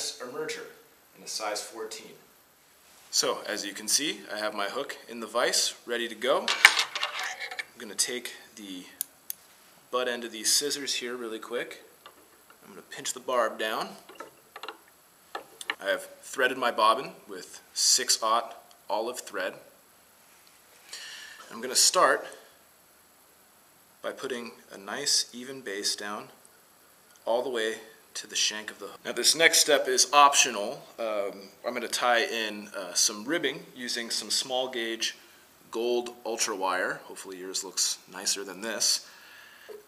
Caddis emerger in a size 14. So, as you can see, I have my hook in the vise, ready to go. I'm going to take the butt end of these scissors here really quick. I'm going to pinch the barb down. I have threaded my bobbin with 6/0 olive thread. I'm going to start by putting a nice even base down all the way to the shank of the hook. Now this next step is optional. I'm going to tie in some ribbing using some small gauge gold ultra wire. Hopefully yours looks nicer than this.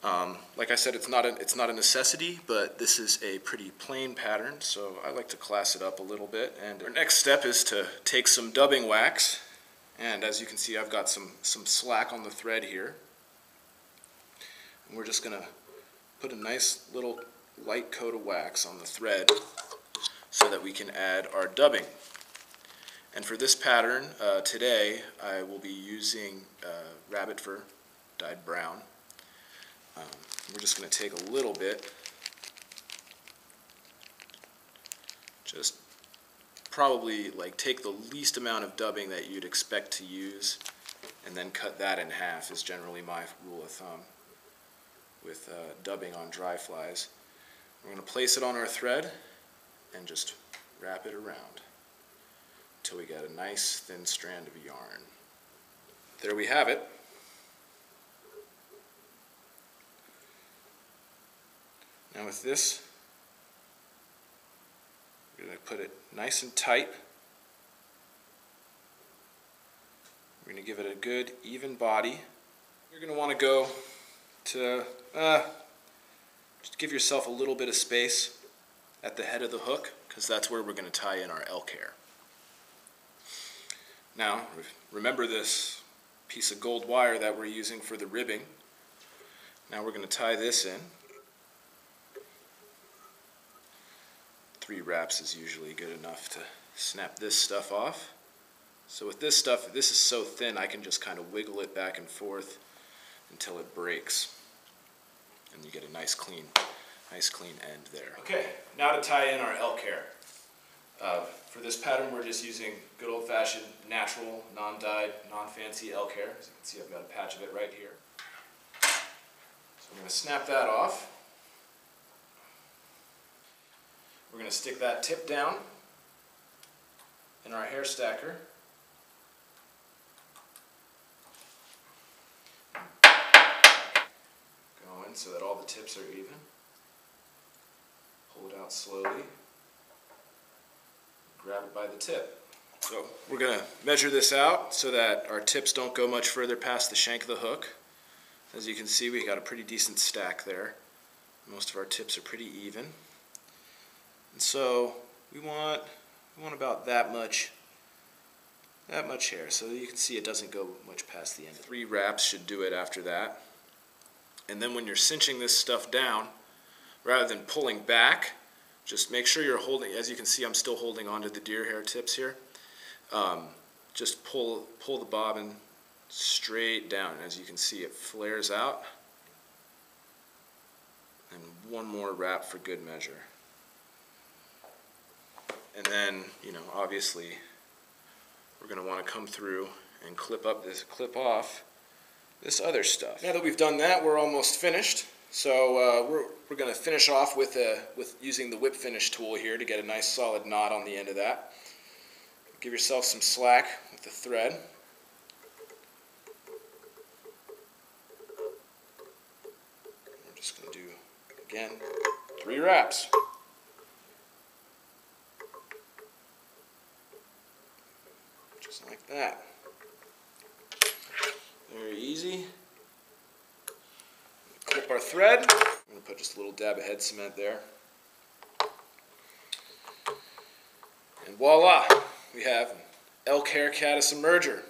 Like I said, it's not a necessity, but this is a pretty plain pattern, so I like to class it up a little bit. And our next step is to take some dubbing wax, and as you can see, I've got some slack on the thread here. And we're just going to put a nice little light coat of wax on the thread so that we can add our dubbing. And for this pattern today, I will be using rabbit fur dyed brown. We're just going to take a little bit, just probably like take the least amount of dubbing that you'd expect to use, and then cut that in half is generally my rule of thumb with dubbing on dry flies. We're going to place it on our thread and just wrap it around until we get a nice thin strand of yarn. There we have it. Now with this, we're going to put it nice and tight. We're going to give it a good even body. You're going to want to go to, just give yourself a little bit of space at the head of the hook, because that's where we're going to tie in our elk hair. Now, remember this piece of gold wire that we're using for the ribbing. Now we're going to tie this in. 3 wraps is usually good enough to snap this stuff off. So with this stuff, this is so thin I can just kind of wiggle it back and forth until it breaks. And you get a nice clean end there. Okay, now to tie in our elk hair. For this pattern we're just using good old-fashioned, natural, non-dyed, non-fancy elk hair. As you can see, I've got a patch of it right here. So I'm going to snap that off. We're going to stick that tip down in our hair stacker. Going so that all the tips are even. Pull it out slowly. Grab it by the tip. So we're going to measure this out so that our tips don't go much further past the shank of the hook. As you can see, we got a pretty decent stack there. Most of our tips are pretty even. And so we want about that much hair. So you can see it doesn't go much past the end. 3 wraps should do it after that. And then when you're cinching this stuff down, rather than pulling back, just make sure you're holding, as you can see I'm still holding onto the deer hair tips here. Just pull the bobbin straight down. As you can see, it flares out. And 1 more wrap for good measure. And then, obviously, we're going to want to come through and clip off this other stuff. Now that we've done that, we're almost finished. So we're going to finish off with using the whip finish tool here to get a nice solid knot on the end of that. Give yourself some slack with the thread. We're just going to do, again, 3 wraps. Just like that. Very easy. Clip our thread. I'm going to put just a little dab of head cement there. And voila! We have an elk hair caddis emerger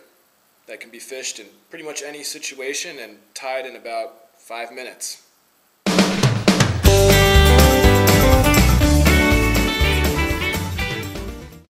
that can be fished in pretty much any situation and tied in about 5 minutes.